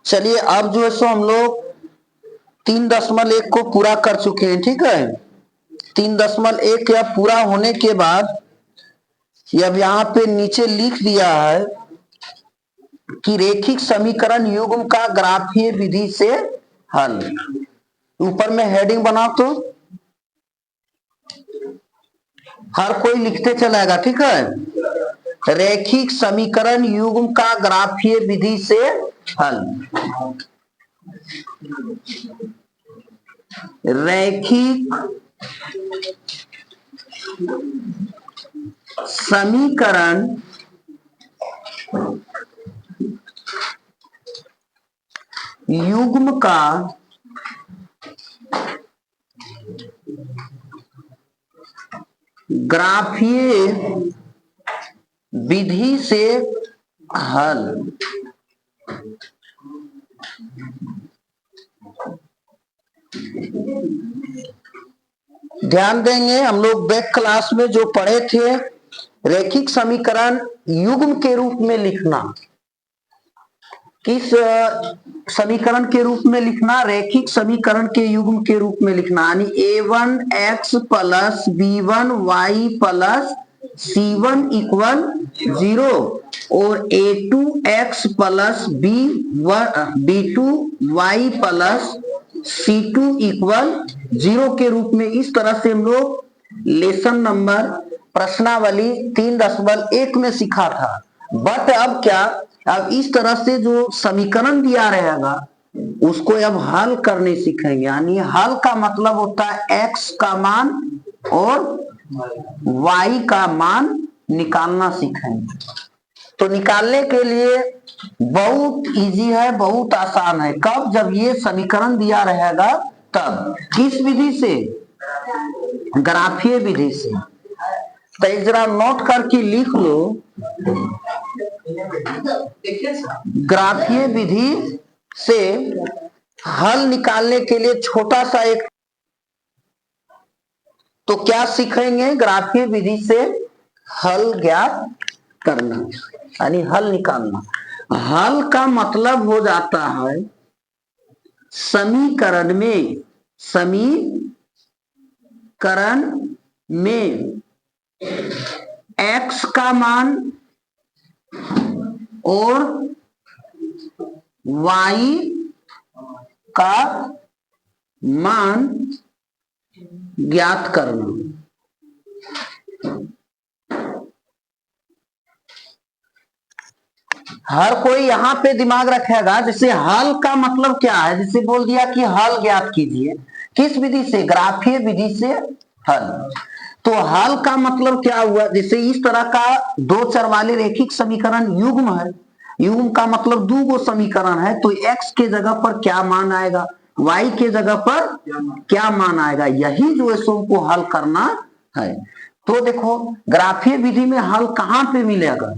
चलिए अब जो है सो हम लोग 3.1 को पूरा कर चुके हैं, ठीक है। 3.1 या पूरा होने के बाद अब यहाँ पे नीचे लिख दिया है कि रेखिक समीकरण युग्म का ग्राफीय विधि से हल। ऊपर में हेडिंग बनाओ तो हर कोई लिखते चलाएगा, ठीक है। रेखिक समीकरण युग्म का ग्राफीय विधि से हल। रैखिक समीकरण युग्म का ग्राफीय विधि से हल। ध्यान देंगे, हम लोग बैक क्लास में जो पढ़े थे, रैखिक समीकरण युग्म के रूप में लिखना। किस समीकरण के रूप में लिखना? रैखिक समीकरण के युग्म के रूप में लिखना, यानी a1x plus b1y plus c1 equal 0 और a2x plus b2y plus c2 equal 0 के रूप में। इस तरह से हम लोग लेसन नंबर प्रश्नावली 3.1 में सीखा था। बट अब क्या, अब इस तरह से जो समीकरण दिया रहेगा उसको अब हल करने सीखेंगे। यानी हल का मतलब होता है x का मान और y का मान निकालना सीखेंगे। तो निकालने के लिए बहुत इजी है, बहुत आसान है। कब? जब ये समीकरण दिया रहेगा तब। किस विधि से? ग्राफीय विधि से। तो एक जरा नोट करके लिख लो, ग्राफीय विधि से हल निकालने के लिए छोटा सा एक, तो क्या सीखेंगे? ग्राफीय विधि से हल ज्ञात करना, यानी हल निकालना। हल का मतलब हो जाता है समीकरण में x का मान और y का मान ज्ञात करना। हर कोई यहां पे दिमाग रखेगा। जैसे हल का मतलब क्या है, जैसे बोल दिया कि हल ज्ञात कीजिए, किस विधि से? ग्राफीय विधि से हल। तो हल का मतलब क्या हुआ? जैसे इस तरह का दो चर वाले रैखिक समीकरण युग्म है। युग्म का मतलब दो गो समीकरण है, तो x के जगह पर क्या मान आएगा, y के जगह पर क्या मान आएगा, यही जो है सो को हल करना है। तो देखो ग्राफीय विधि में हल कहां पे मिलेगा?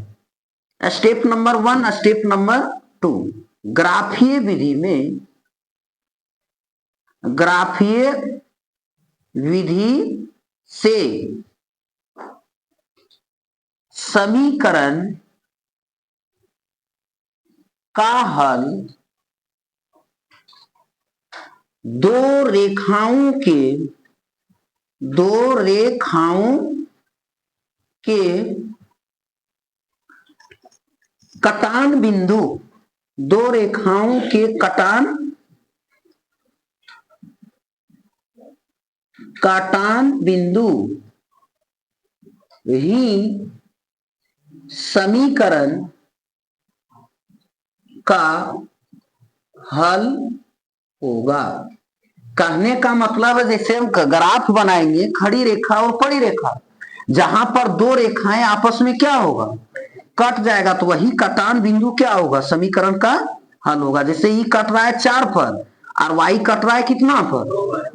Step number 1, step number 2। ग्राफीय विधि में, ग्राफीय विधि से समीकरण का हल दो रेखाओं के कटान बिंदु, दो रेखाओं के कटान बिंदु ही समीकरण का हल होगा। कहने का मतलब है जैसे हम ग्राफ बनाएंगे, खड़ी रेखा और पड़ी रेखा, जहां पर दो रेखाएं आपस में क्या होगा, कट जाएगा, तो वही कटान बिंदु क्या होगा, समीकरण का हल होगा। जैसे ये कट रहा है 4 पर और y कट रहा है कितना पर,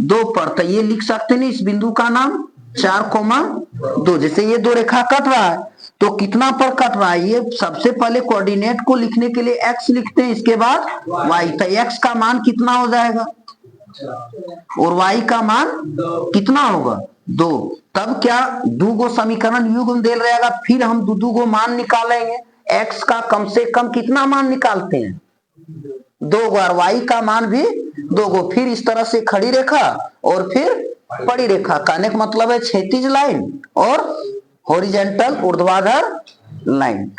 2 पर, तो ये लिख सकते नहीं, इस बिंदु का नाम 4,2। जैसे ये दो रेखा कट रहा है तो कितना पर कट रहा है, ये सबसे पहले कोऑर्डिनेट को लिखने के लिए x लिखते हैं, इसके बाद y। तो x का मान कितना हो जाएगा और y का मान कितना होगा, 2। तब क्या, दो गो समीकरण युग्म दे रहेगा, फिर हम दो गो मान निकालेंगे, एक्स का कम से कम कितना मान निकालते हैं, 2 गो, और वाई का मान भी 2 गो। फिर इस तरह से खड़ी रेखा और फिर पड़ी रेखा, कहने का मतलब है क्षैतिज लाइन और हॉरिजॉन्टल ऊर्ध्वाधर लाइन।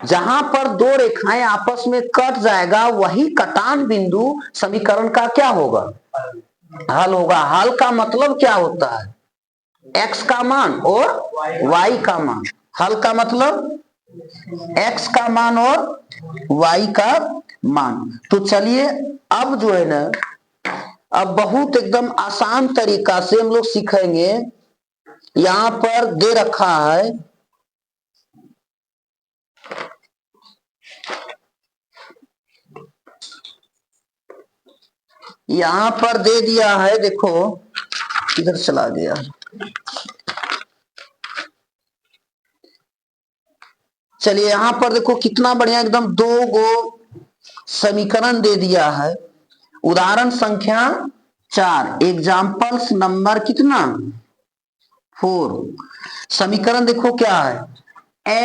जहां पर 2 रेखाएं आपस में कट जाएगा वही कटान बिंदु समीकरण का क्या होगा, हल होगा। हल का मतलब क्या होता है, x का मान और y का मान। हल का मतलब x का मान और y का मान। तो चलिए अब जो है ना, अब बहुत एकदम आसान तरीका से हम लोग सीखेंगे। यहां पर दे रखा है, यहां पर दे दिया है, देखो इधर चला गया, चलिए यहां पर देखो कितना बढ़िया एकदम 2 गो समीकरण दे दिया है। उदाहरण संख्या 4, एग्जाम्पल्स नंबर कितना 4। समीकरण देखो क्या है,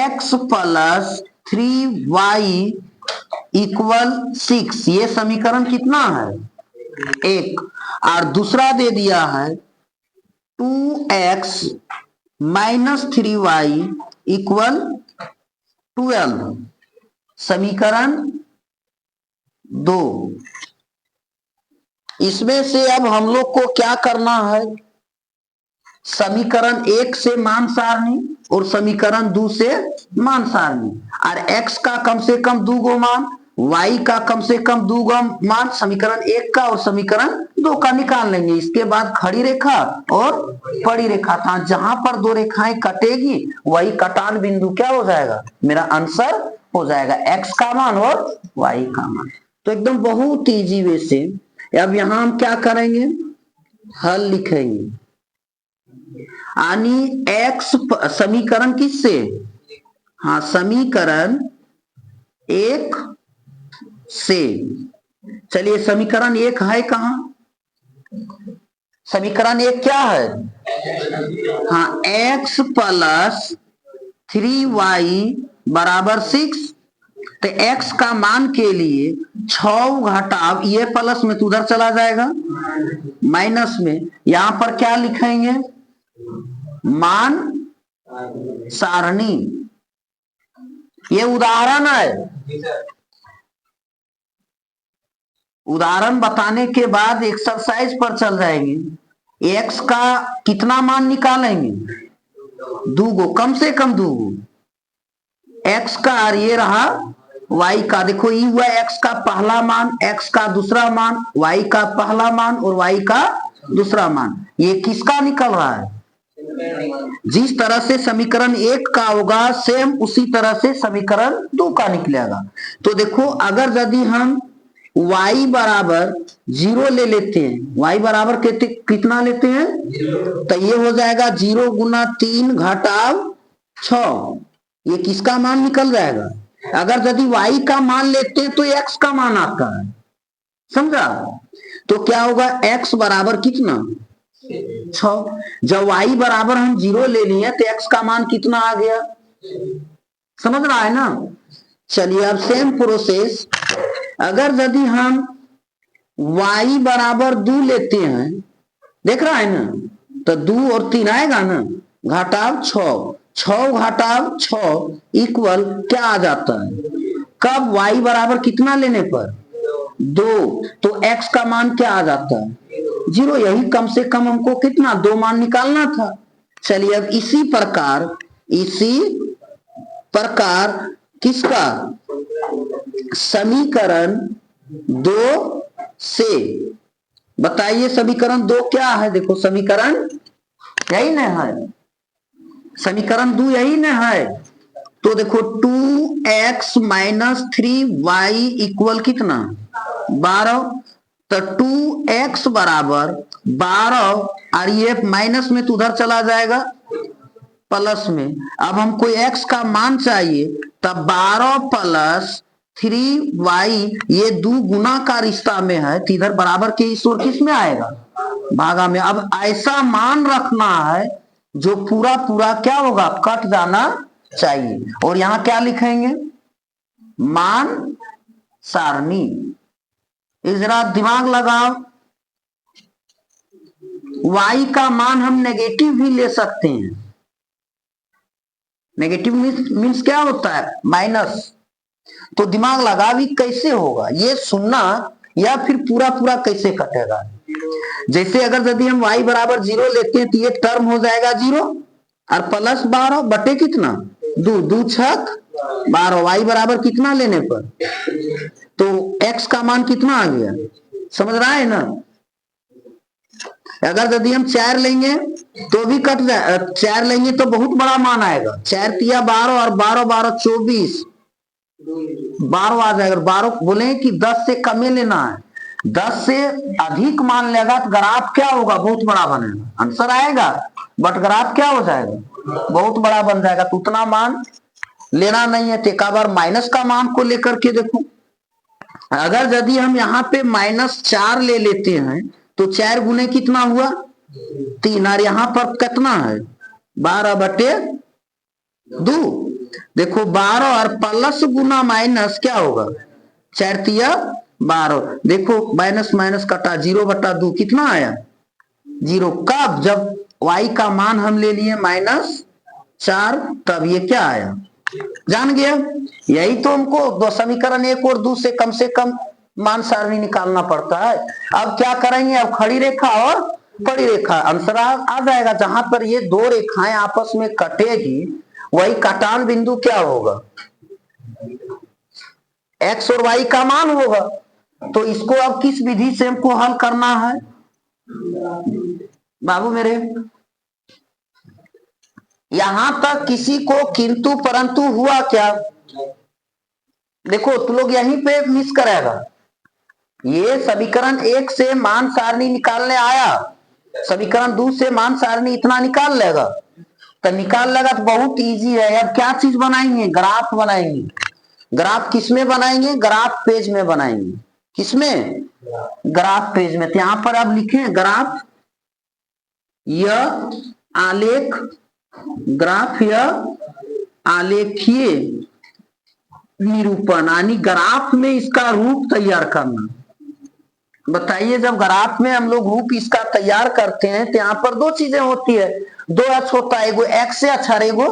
x प्लस 3y इक्वल 6, ये समीकरण कितना है 1। और दूसरा दे दिया है 2x माइनस 3y इक्वल 12, समीकरण 2। इसमें से अब हम लोग को क्या करना है, समीकरण 1 से मान सारणी और समीकरण 2 से मान सारणी, और x का कम से कम 2 गो मान, y का कम से कम 2 गो मान, समीकरण 1 का और समीकरण 2 का निकाल लेंगे। इसके बाद खड़ी रेखा और पड़ी रेखा था, जहां पर 2 रेखाएं कटेगी वही कटान बिंदु क्या हो जाएगा, मेरा आंसर हो जाएगा, x का मान और y का मान। तो एकदम बहुत इजी वे से अब यहां हम क्या करेंगे, हल लिखेंगे। यानी x समीकरण किससे, हाँ समीकरण 1 से। चलिए समीकरण 1 है कहां, समीकरण 1 क्या है, हाँ x प्लस 3y बराबर 6। तो x का मान के लिए 6 घटाव, ये प्लस में तो उधर चला जाएगा माइनस में, यहां पर क्या लिखेंगे, मान सारणी। ये उदाहरण है, उदाहरण बताने के बाद एक्सरसाइज पर चल जाएंगे। x का कितना मान निकालेंगे, 2 गो, कम से कम 2 गो x का, और ये रहा y का। देखो ये हुआ x का पहला मान, x का दूसरा मान, y का पहला मान और y का दूसरा मान। ये किसका निकल रहा है, जिस तरह से समीकरण 1 का होगा सेम उसी तरह से समीकरण 2 का निकलेगा। तो देखो अगर यदि हम y बराबर 0 ले लेते हैं, y बराबर कितना लेते हैं, तो ये हो जाएगा 0 गुना 3 घटाव 6, ये किसका मान निकल जाएगा। अगर यदि y का मान लेते हैं तो x का मान आता है, समझा। तो क्या होगा, x बराबर कितना 6, जब y बराबर हम 0 ले लिए तो x का मान कितना आ गया, समझ रहा है ना। चलिए अब सेम प्रोसेस, अगर यदि हम y बराबर 2 लेते हैं, देख रहा है ना, तो 2 और 3 आएगा ना, घटाव 6, 6 घटाव 6 इक्वल क्या आ जाता है, कब y बराबर कितना लेने पर 2, तो x का मान क्या आ जाता है 0। यही कम से कम हमको कितना 2 मान निकालना था। चलिए अब इसी प्रकार किसका, समीकरण 2 से, बताइए समीकरण 2 क्या है। देखो समीकरण यही ना है, समीकरण 2 यही ना है। तो देखो 2x माइनस 3y इक्वल कितना 12, तो 2x बराबर 12, और ये माइनस में तो उधर चला जाएगा प्लस में। अब हमको x का मान चाहिए, तब 12 प्लस 3y, ये 2 गुना का रिश्ता में है, तो इधर बराबर के इस ओर किस में आएगा, भागा में। अब ऐसा मान रखना है जो पूरा पूरा क्या होगा, कट जाना चाहिए। और यहां क्या लिखेंगे, मान सारणी। जरा दिमाग लगाओ, y का मान हम नेगेटिव भी ले सकते हैं। नेगेटिव मीन्स क्या होता है? माइनस। तो दिमाग लगा भी कैसे होगा ये सुनना, या फिर पूरा पूरा कैसे कटेगा। जैसे अगर यदि हम y बराबर 0 लेते हैं तो ये टर्म हो जाएगा 0 और प्लस 12 बटे कितना, 2, 2 छक 12, y बराबर कितना लेने पर, तो x का मान कितना आ गया, समझ रहा है ना। अगर यदि हम 4 लेंगे तो भी कट जाए, 4 लेंगे तो बहुत बड़ा मान आएगा, 4 तिया 12 और 12 12 24, 12 आ जाएगा। 12 बोले कि 10 से कम लेना है, 10 से अधिक मान लेगा तो ग्राफ क्या होगा, बहुत बड़ा बनेगा, आंसर आएगा, बट ग्राफ क्या हो जाएगा, बहुत बड़ा बन जाएगा। तो उतना मान लेना नहीं है। तो एक बार माइनस का मान को लेकर के देखो, अगर यदि हम यहाँ पे -4 ले लेते हैं तो 4 गुने कितना हुआ, 3, और यहाँ पर कितना है 12 बटे 2। देखो 12 और प्लस गुना माइनस क्या होगा, 4 तिया 12, देखो माइनस माइनस कटा, 0 बटा 2 कितना आया 0। कब, जब y का मान हम ले लिए -4, तब ये क्या आया, जान गया। यही तो हमको दो समीकरण 1 और 2 से कम मान सारणी निकालना पड़ता है। अब क्या करेंगे, अब खड़ी रेखा और बड़ी रेखा, आंसर आ जाएगा। जहां पर ये दो रेखाएं आपस में कटेगी वही कटान बिंदु क्या होगा, x और y का मान होगा। तो इसको अब किस विधि से हमको हल करना है बाबू मेरे, यहां तक किसी को किंतु परंतु हुआ क्या, देखो तुम लोग यहीं पे मिस करेगा। ये समीकरण 1 से मान सारणी निकालने आया, समीकरण 2 से मान सारणी इतना निकाल लेगा, तो निकाल लेगा तो बहुत इजी है। अब क्या चीज बनाएंगे, ग्राफ बनाएंगे। ग्राफ किसमें बनाएंगे, ग्राफ पेज में बनाएंगे। किसमें, ग्राफ पेज में। तो यहां पर अब लिखें ग्राफ, यह आलेख, ग्राफ यह आलेखीय निरूपण, यानी ग्राफ में इसका रूप तैयार करना। बताइए, जब ग्राफ में हम लोग रूप इसका तैयार करते हैं तो यहाँ पर दो चीजें होती है, दो अक्ष होता है, एगो एक्स अक्ष और एगो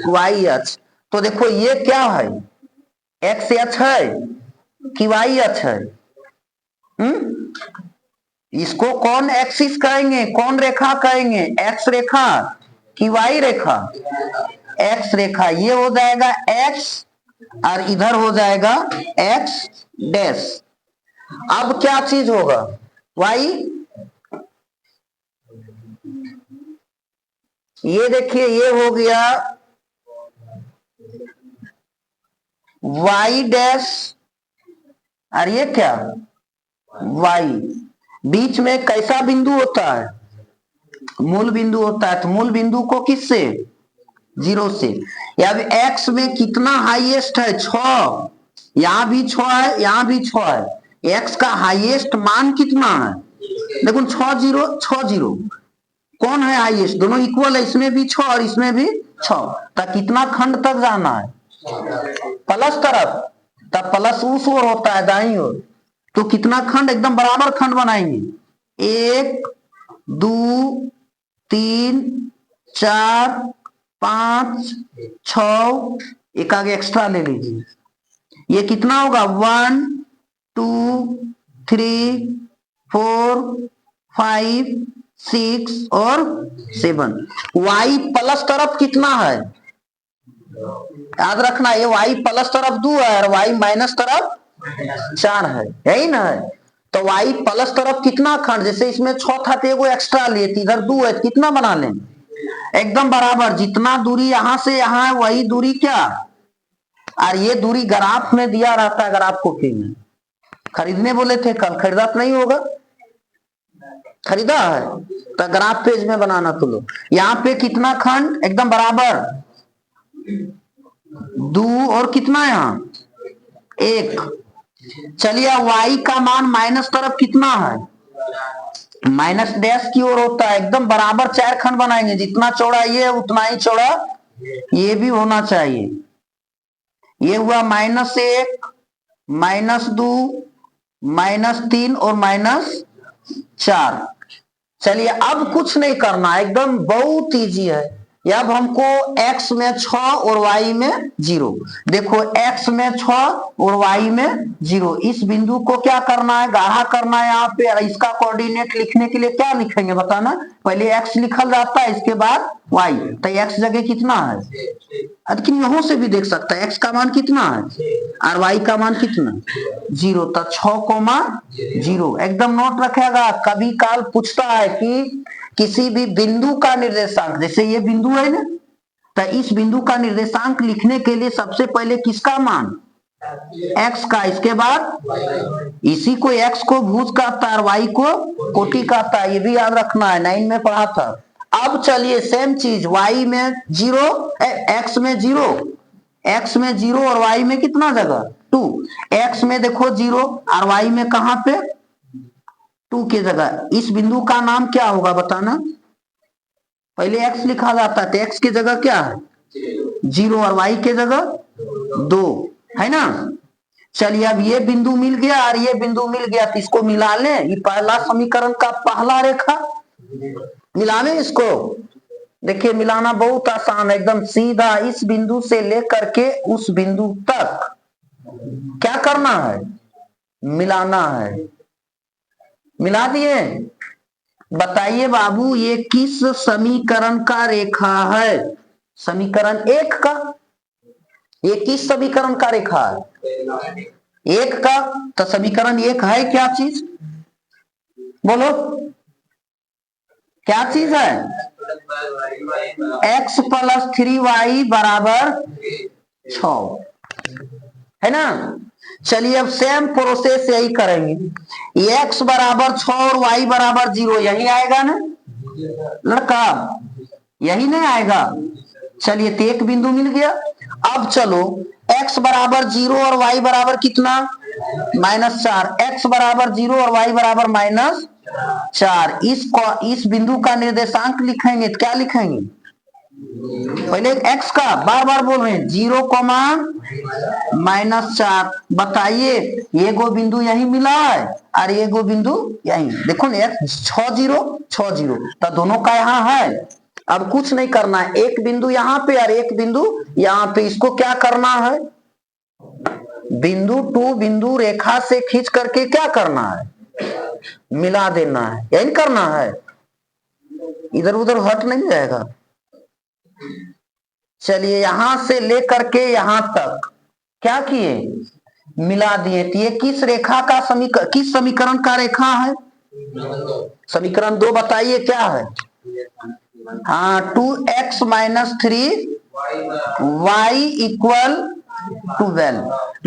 वाई अक्ष। तो देखो ये क्या है, एक्स अक्ष है कि वाई अक्ष है, इसको कौन एक्सिस कहेंगे, कौन रेखा कहेंगे, एक्स रेखा कि वाई रेखा, एक्स रेखा। ये हो जाएगा एक्स और इधर हो जाएगा एक्स डैश। अब क्या चीज होगा, वाई, ये देखिए ये हो गया वाई डैश, और ये क्या वाई। बीच में कैसा बिंदु होता है, मूल बिंदु होता है। तो मूल बिंदु को किससे, 0 से। या एक्स में कितना हाईएस्ट है, 6, यहां भी 6 है, यहां भी 6 है। एक्स का हाईएस्ट मान कितना है, देखो 6 0 6 0, कौन है हाईएस्ट, दोनों इक्वल है, इसमें भी 6 और इसमें भी 6। तब कितना खंड तक जाना है, प्लस तरफ, तब प्लस उस ओर होता है दाईं ओर। तो कितना खंड, एकदम बराबर खंड बनाएंगे, 1 2 3 4 5 6, एक आगे एक्स्ट्रा ले लीजिए, ये कितना होगा 1 2 3 4 5 6 और 7। y प्लस तरफ कितना है, याद रखना, ये y प्लस तरफ 2 है और y माइनस तरफ 4 है, यही ना है। तो y प्लस तरफ कितना खंड, जैसे इसमें 6 था तो एगो एक्स्ट्रा लिए, इधर 2 है, कितना बना लें, एकदम बराबर। जितना दूरी यहां से यहां है वही दूरी क्या, और ये दूरी ग्राफ में दिया रहता है। ग्राफ को में खरीदने बोले थे कल, खरीदा तो नहीं होगा, खरीदा है तो ग्राफ पेज में बनाना। तो लो यहाँ पे कितना खंड, एकदम बराबर 2 और कितना यहाँ 1। चलिए y का मान माइनस तरफ कितना है, माइनस डैश की ओर होता है, एकदम बराबर 4 खंड बनाएंगे, जितना चौड़ा ये उतना ही चौड़ा ये भी होना चाहिए। ये हुआ -1, -2, -3 और -4। चलिए अब कुछ नहीं करना, एकदम बहुत इजी है। अब हमको x में 6 और y में 0, देखो x में 6 और y में 0, इस बिंदु को क्या करना है, गाढ़ा करना है यहाँ पे। इसका कोऑर्डिनेट लिखने के लिए क्या लिखेंगे बताना, पहले x लिखल जाता है, इसके बाद y, तो x जगह कितना है, लेकिन यहां से भी देख सकता है x का मान कितना है और y का मान कितना, 0, तो 6,0 एकदम नोट रखेगा। कभी काल पूछता है कि किसी भी बिंदु का निर्देशांक, जैसे ये बिंदु है ना, तो इस बिंदु का निर्देशांक लिखने के लिए सबसे पहले किसका मान, x का, इसके बाद इसी को x को भुज कहता है और y को कोटि कहता है, ये भी याद रखना है, 9 में पढ़ा था। अब चलिए सेम चीज, y में 0, x में 0, x में 0 और y में कितना जगह 2, x में देखो 0 और y में कहां पे 2 की जगह, इस बिंदु का नाम क्या होगा बताना, पहले x लिखा जाता है तो x की जगह क्या है 0 और y की जगह 2 है ना। चलिए अब ये बिंदु मिल गया और ये बिंदु मिल गया, तो इसको मिला ले, ये पहला समीकरण का पहला रेखा मिलाने इसको। देखिए मिलाना बहुत आसान है, एकदम सीधा, इस बिंदु से लेकर के उस बिंदु तक क्या करना है, मिलाना है। मिला दिए, बताइए बाबू ये किस समीकरण का रेखा है, समीकरण 1 का, ये किस समीकरण का रेखा है, 1 का, तो समीकरण 1 है क्या चीज, बोलो क्या चीज है, x + 3y = 6 है ना। चलिए अब सेम प्रोसेस यही करेंगे, x = 6 और y = 0, यही आएगा ना लड़का, यही नहीं आएगा। चलिए तो एक बिंदु मिल गया। अब चलो x = 0 और y बराबर कितना -4, x = 0 और y = -4, इस बिंदु का निर्देशांक लिखेंगे तो क्या लिखेंगे, पहले x का, बार बार बोल रहे हैं 0, -4। बताइए ये गो बिंदु यही मिला है और ये गो बिंदु यही, देखो ना 6 0 6 0, तो दोनों का यहाँ है। अब कुछ नहीं करना है, एक बिंदु यहाँ पे और एक बिंदु यहाँ पे, इसको क्या करना है, बिंदु टू बिंदु रेखा से खींच करके क्या करना है, मिला देना है, यही करना है, इधर उधर हट नहीं जाएगा। चलिए यहां से लेकर के यहां तक क्या किए, मिला दिए। तो ये किस रेखा का समीकरण, किस समीकरण का रेखा है, समीकरण 2 बताइए क्या है, हाँ 2x - 3 y = 12।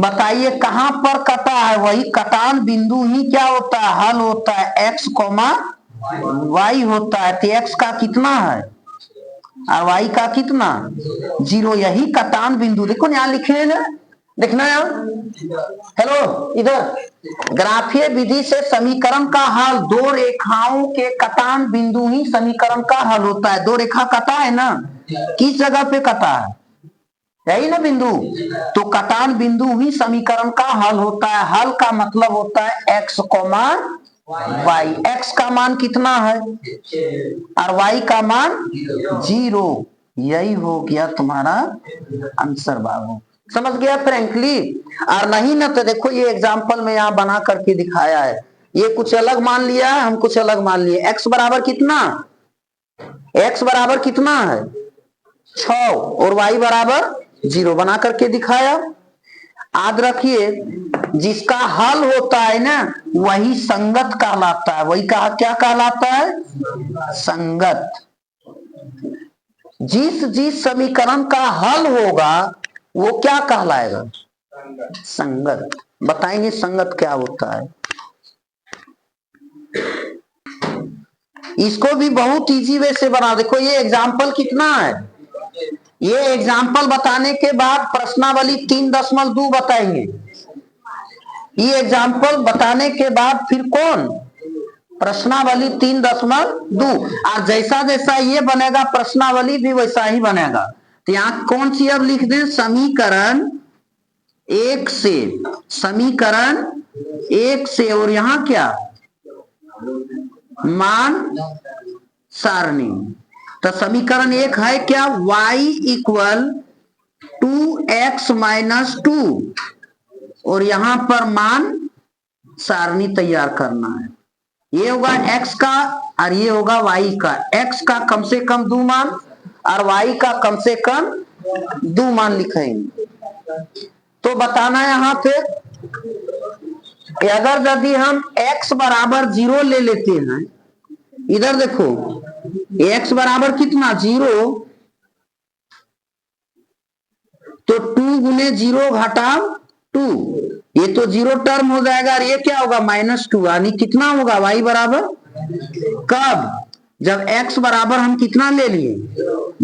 बताइए कहां पर कटा है, वही कटान बिंदु ही क्या होता है, हल होता है, x, y होता है। तो x का कितना है और y का कितना 0, यही कटान बिंदु, देखो यहाँ लिखे ना, देखना यार, हेलो इधर, ग्राफीय विधि से समीकरण का हल, दो रेखाओं के कटान बिंदु ही समीकरण का हल होता है। दो रेखा कटा है ना, किस जगह पे कटा है, यही ना बिंदु, तो कटान बिंदु ही समीकरण का हल होता है। हल का मतलब होता है x, y, x का मान कितना है और y का मान 0, यही हो गया तुम्हारा आंसर बाबू, समझ गया फ्रेंकली। और नहीं ना तो देखो ये एग्जांपल में यहाँ बना करके दिखाया है, ये कुछ अलग मान लिया है, हम कुछ अलग मान लिए। x बराबर कितना, x बराबर कितना है 6 और y बराबर 0 बना करके दिखाया। याद रखिए जिसका हल होता है ना वही संगत कहलाता है, वही कहा क्या कहलाता है, संगत। जिस समीकरण का हल होगा वो क्या कहलाएगा, संगत। बताएंगे संगत क्या होता है, इसको भी बहुत इजी वे से बना। देखो ये एग्जाम्पल कितना है, ये एग्जाम्पल बताने के बाद प्रश्नावली 3.2 बताएंगे, ये एग्जाम्पल बताने के बाद फिर कौन, प्रश्नावली 3.2, और जैसा जैसा ये बनेगा प्रश्नावली भी वैसा ही बनेगा। तो यहाँ कौन सी अब लिख दें, समीकरण एक से, समीकरण एक से, और यहां क्या, मान सारणी। तो समीकरण एक है क्या, y इक्वल 2x-2, और यहां पर मान सारणी तैयार करना है। ये होगा x का और ये होगा y का। x का कम से कम 2 मान और y का कम से कम 2 मान लिखेंगे। तो बताना यहां पे अगर यदि हम x बराबर 0 ले लेते हैं, इधर देखो x बराबर कितना 0, तो 2 गुने 0 घटाव 2, ये तो 0 टर्म हो जाएगा और ये क्या होगा -2, यानी कितना होगा y बराबर, कब, जब x बराबर हम कितना ले लिए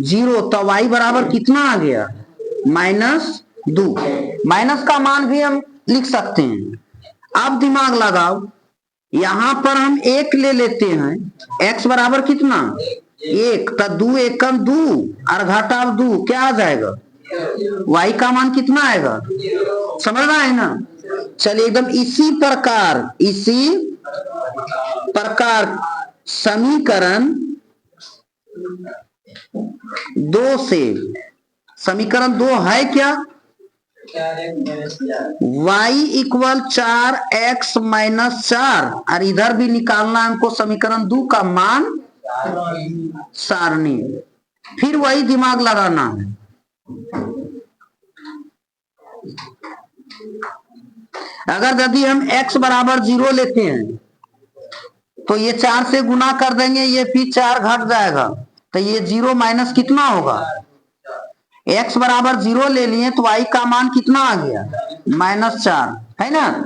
0, तो y बराबर कितना आ गया -2। माइनस का मान भी हम लिख सकते हैं। अब दिमाग लगाओ, यहां पर हम 1 ले लेते हैं, x बराबर कितना 1, तो 2 एकम 2 और घटाव 2 क्या आ जाएगा, y का मान कितना आएगा, समझ रहा है ना। चलिए एकदम इसी प्रकार समीकरण 2 से, समीकरण 2 है क्या, y इक्वल 4x-4, और इधर भी निकालना हमको समीकरण 2 का मान सारणी। फिर वही दिमाग लगाना है। अगर यदि हम x बराबर 0 लेते हैं तो ये 4 से गुना कर देंगे, ये फिर 4 घट जाएगा, तो ये 0 माइनस कितना होगा, x बराबर 0 ले लिए तो y का मान कितना आ गया -4, है ना।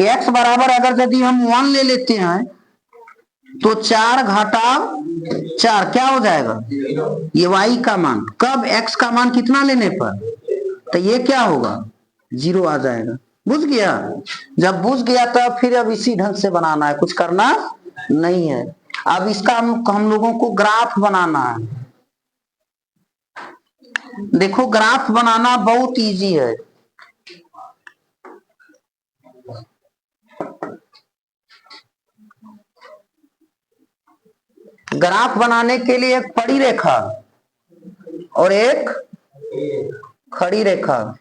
x बराबर अगर यदि हम 1 ले लेते हैं तो 4 घटाव 4 क्या हो जाएगा, ये y का मान, कब, x का मान कितना लेने पर, तो ये क्या होगा 0 आ जाएगा। बुझ गया, जब बुझ गया तब फिर अब इसी ढंग से बनाना है, कुछ करना नहीं है। अब इसका हम लोगों को ग्राफ बनाना है। देखो ग्राफ बनाना बहुत इजी है। ग्राफ बनाने के लिए एक पड़ी रेखा और एक खड़ी रेखा,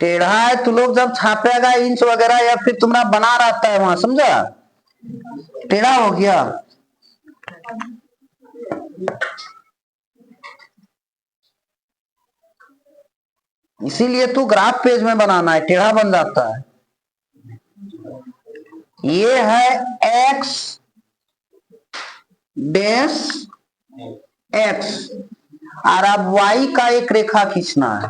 टेढ़ा है तो लोग जब छापेगा इंच वगैरह या फिर तुम्हारा बना रहता है वहां, समझा, टेढ़ा हो गया। इसीलिए तो ग्राफ पेज में बनाना है, टेढ़ा बन जाता है। ये है x डैश x, और अब y का एक रेखा खींचना है।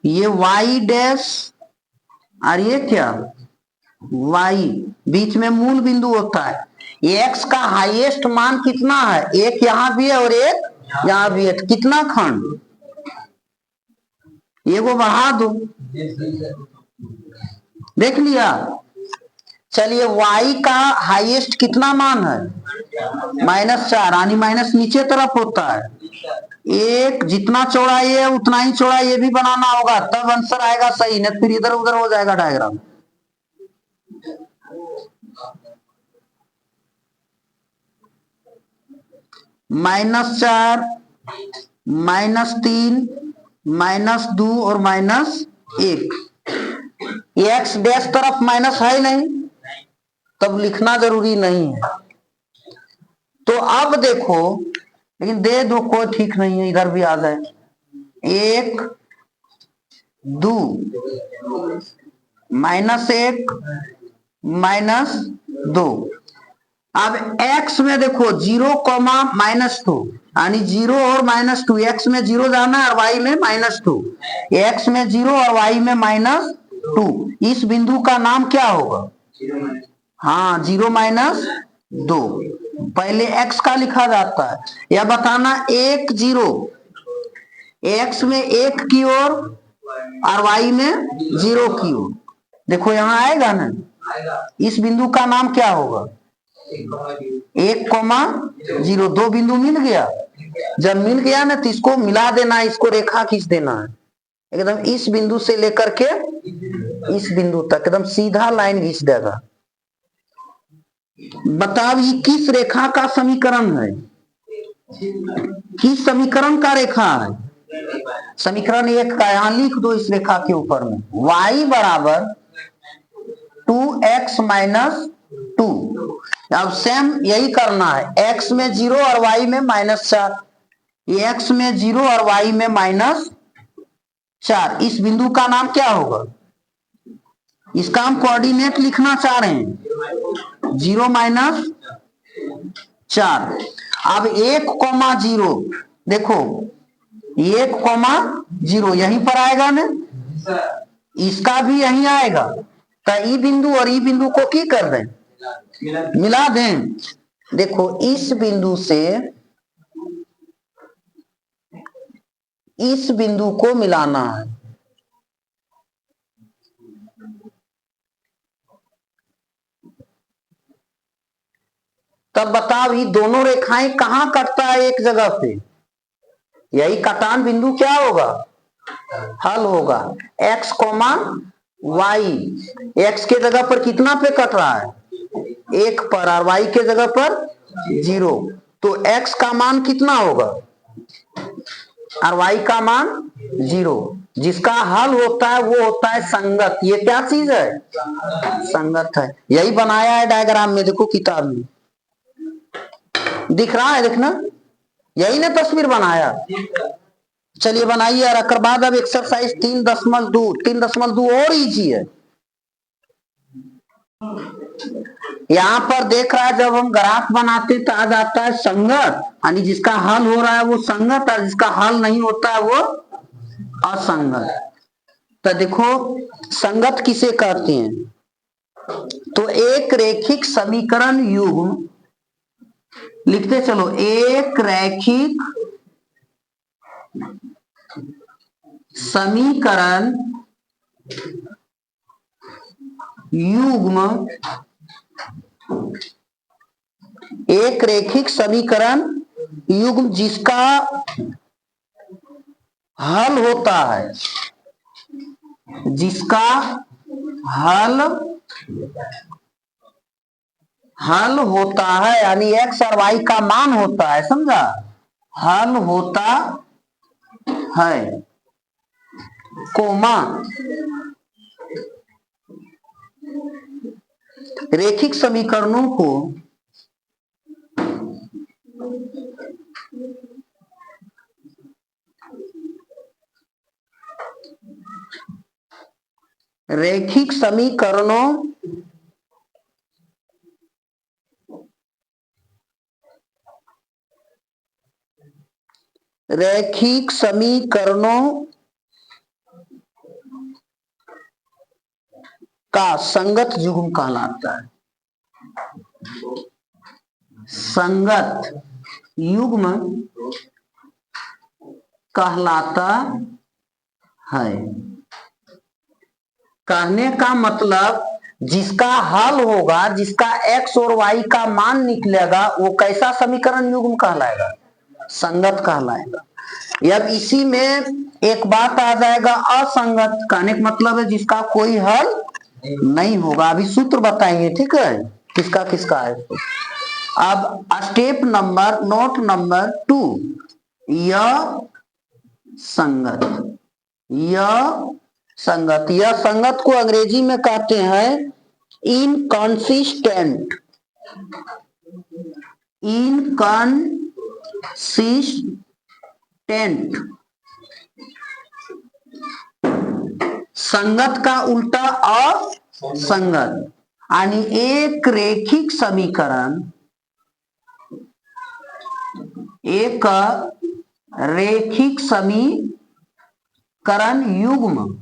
ये y डैश और ये क्या y, बीच में मूल बिंदु होता है। x का हाईएस्ट मान कितना है, एक यहां भी है और एक यहां भी है, कितना खंड, ये को बढ़ा दो, देख लिया। चलिए y का हाईएस्ट कितना मान है -4, यानी माइनस नीचे तरफ होता है। एक जितना चौड़ा ये है उतना ही चौड़ा ये भी बनाना होगा, तब आंसर आएगा सही, नहीं फिर इधर उधर हो जाएगा डायग्राम। -4, -3, -2 और -1, x डैश तरफ माइनस है नहीं, तब लिखना जरूरी नहीं है। तो अब देखो, लेकिन दे दो कोई ठीक नहीं है, इधर भी आ जाए, 1, 2, -1, -2। अब x में देखो 0, -2, यानी 0 और -2, x में 0 जाना है और y में -2, x में 0 और y में -2, इस बिंदु का नाम क्या होगा, हाँ 0-2, पहले x का लिखा जाता है। यह बताना 1, 0, x में 1 की ओर और y में 0 की ओर, देखो यहां आएगा ना, इस बिंदु का नाम क्या होगा? 1,0, 2 बिंदु मिल गया। जब मिल गया ना तो इसको मिला देना, इसको रेखा खींच देना है एकदम इस बिंदु से लेकर के इस बिंदु तक एकदम सीधा लाइन खींच देगा। बताओ ये किस रेखा का समीकरण है? किस समीकरण का रेखा है? समीकरण 1 का। यहां लिख दो इस रेखा के ऊपर में y बराबर 2x माइनस 2। अब सेम यही करना है, x में 0 और y में -4। x में 0 और y में -4। इस बिंदु का नाम क्या होगा? इसका हम कोऑर्डिनेट लिखना चाह रहे हैं 0 -4। अब 1,0 देखो 1,0 यहीं पर आएगा ना, इसका भी यहीं आएगा। तो ई बिंदु और ई बिंदु को की कर दें? मिला दें। देखो इस बिंदु से इस बिंदु को मिलाना है। तब बताओ ये दोनों रेखाएं कहां कटता है? एक जगह पे। यही कटान बिंदु क्या होगा? हल होगा। x, y। x के जगह पर कितना पे कट रहा है? 1 पर, और y के जगह पर 0। तो x का मान कितना होगा और y का मान 0। जिसका हल होता है वो होता है संगत। ये क्या चीज है? संगत है। यही बनाया है डायग्राम में, देखो किताब में दिख रहा है, देखना यही ना तस्वीर बनाया। चलिए बनाइए। और अकर बाद अब एक्सरसाइज 3.2 और इजी है। यहां पर देख रहा है जब हम ग्राफ बनाते तो आ जाता है संगत, यानी जिसका हल हो रहा है वो संगत और जिसका हल नहीं होता है वो असंगत। तो देखो संगत किसे कहते हैं? तो एक रैखिक समीकरण युग्म लिखते चलो। एक रैखिक समीकरण युग्म, एक रैखिक समीकरण युग्म जिसका हल होता है, जिसका हल होता है, यानी x और y का मान होता है, समझा? हल होता है, कोमा रैखिक समीकरणों को रैखिक समीकरणों का संगत युग्म कहलाता है। संगत युग्म कहलाता है। कहने का मतलब जिसका हल होगा, जिसका x और y का मान निकलेगा, वो कैसा समीकरण युग्म कहलाएगा? संगत कहलाएगा। अब इसी में एक बात आ जाएगा असंगत। कहने का मतलब है जिसका कोई हल नहीं होगा। अभी सूत्र बताएंगे, ठीक है, किसका किसका है। अब स्टेप नंबर नोट नंबर 2, यह संगत। यह संगत को अंग्रेजी में कहते हैं इनकंसिस्टेंट। संगत का उल्टा असंगत, यानी एक रैखिक समीकरण युग्म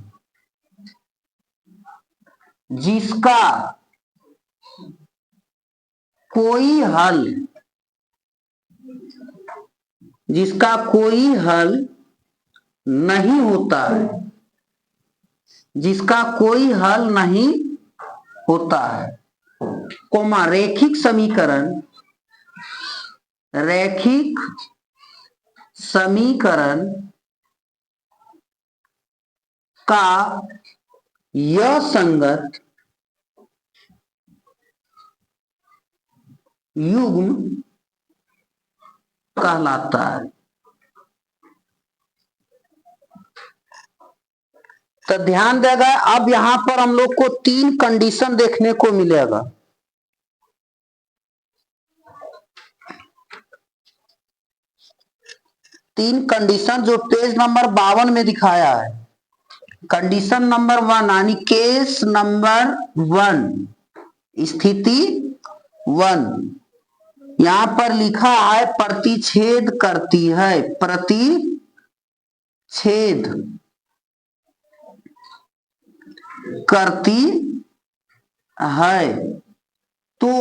जिसका कोई हल नहीं होता है, जिसका कोई हल नहीं होता है, कोमा रैखिक समीकरण का यह संगत युग्म कहलाता है। तो ध्यान देगा, अब यहां पर हम लोग को 3 कंडीशन देखने को मिलेगा। तीन कंडीशन जो पेज नंबर 52 में दिखाया है। कंडीशन नंबर 1 यानी केस नंबर 1, स्थिति 1, यहां पर लिखा है प्रतिच्छेद करती है, प्रतिच्छेद करती है। तो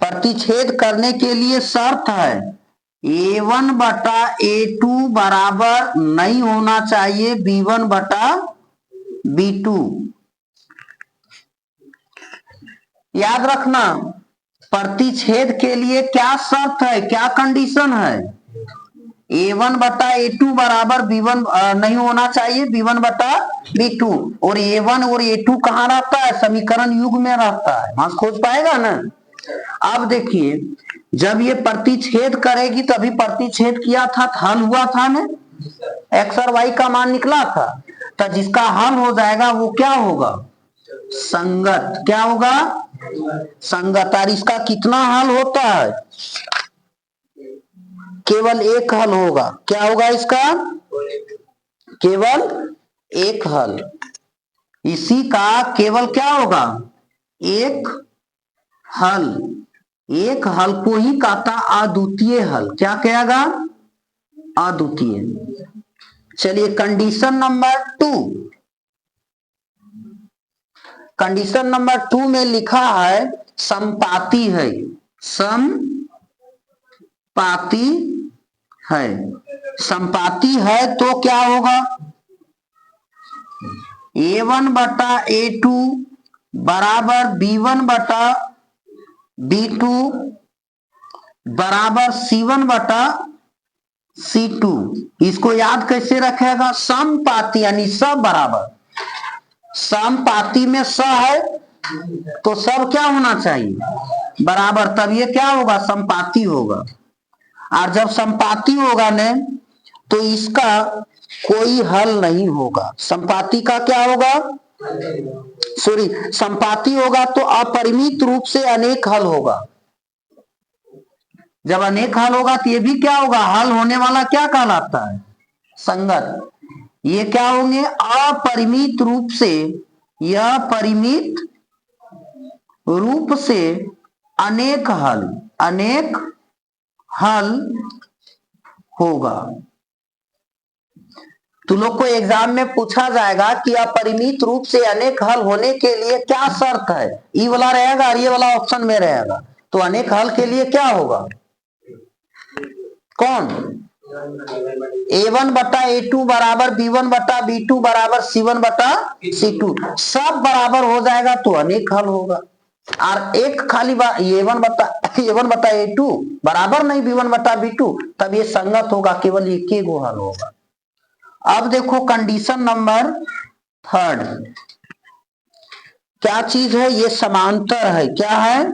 प्रतिच्छेद करने के लिए शर्त है A1 बटा A2 बराबर नहीं होना चाहिए B1 बटा B2। याद रखना, प्रतिच्छेद के लिए क्या शर्त है, क्या कंडीशन है? A1 बटा A2 बराबर B1 नहीं होना चाहिए B1 बटा B2। और A1 और A2 कहां रहता है? समीकरण युग्म में रहता है। हाँ, खोज पाएगा ना। अब देखिए, जब ये प्रतिच्छेद करेगी तभी प्रतिच्छेद किया था, हल हुआ था ना, एक्स और वाई का मान निकला था। तो जिसका हल हो जाएगा वो क्या होगा? संगत। क्या होगा? संगत। और इसका कितना हल होता है? केवल एक हल होगा। क्या होगा इसका? केवल एक हल। इसी का केवल क्या होगा? एक हल। एक हल को ही कहता अद्वितीय हल। क्या कहेगा? अद्वितीय। चलिए कंडीशन नंबर 2। कंडीशन नंबर 2 में लिखा है समपाती है, समपाती है। समपाती है तो क्या होगा? A1 बटा A2 बराबर B1 बटा B2 बराबर C1 बटा C2। इसको याद कैसे रखेगा? समपाती यानी सब बराबर। समपाती में स है तो सब क्या होना चाहिए? बराबर। तब ये क्या होगा? समपाती होगा। और जब समपाती होगा ने तो इसका कोई हल नहीं होगा। समपाती का क्या होगा? सॉरी, समपाती होगा तो अपरिमित रूप से अनेक हल होगा। जब अनेक हल होगा तो ये भी क्या होगा? हल होने वाला क्या कहलाता है? संगत। ये क्या होंगे? अपरिमित रूप से, यह परिमित रूप से अनेक हल होगा। तो लोग को एग्जाम में पूछा जाएगा कि अपरिमित रूप से अनेक हल होने के लिए क्या शर्त है? ई वाला रहेगा और ये वाला ऑप्शन में रहेगा। तो अनेक हल के लिए क्या होगा? कौन? A1 बटा A2 बराबर B1 बटा B2 बराबर C1 बटा C2। सब बराबर हो जाएगा तो अनेक हल होगा। और एक खाली A1 बटा A2 बराबर नहीं B1 बटा B2, तब ये संगत होगा, केवल एक ही गो हल होगा। अब देखो कंडीशन नंबर 3। क्या चीज है? ये समांतर है। क्या है?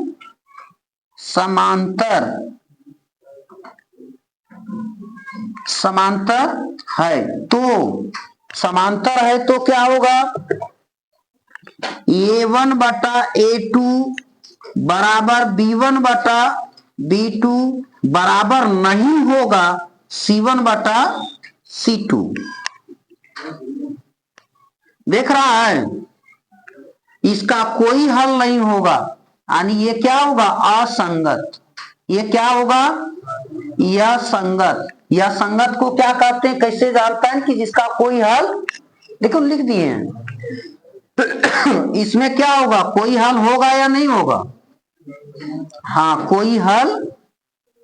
समांतर। समांतर है तो समांतर है तो क्या होगा? A1 बटा A2 बराबर B1 बटा B2 बराबर नहीं होगा C1 बटा C2। देख रहा है? इसका कोई हल नहीं होगा, यानी ये क्या होगा? असंगत। ये क्या होगा? यह संगत। यह संगत को क्या कहते हैं? कैसे जानता है कि जिसका कोई हल? देखो लिख दिए हैं। इसमें क्या होगा? कोई हल होगा या नहीं होगा? हाँ, कोई हल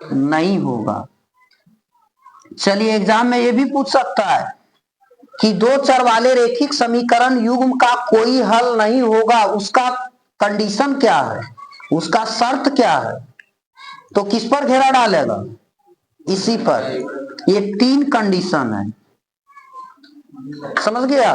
नहीं होगा। चलिए एग्जाम में ये भी पूछ सकता है कि दो चर वाले रेखिक समीकरण युग्म का कोई हल नहीं होगा, उसका कंडीशन क्या है, उसका शर्त क्या है, तो किस पर घेरा डालेगा, इसी पर। ये तीन कंडीशन है, समझ गया।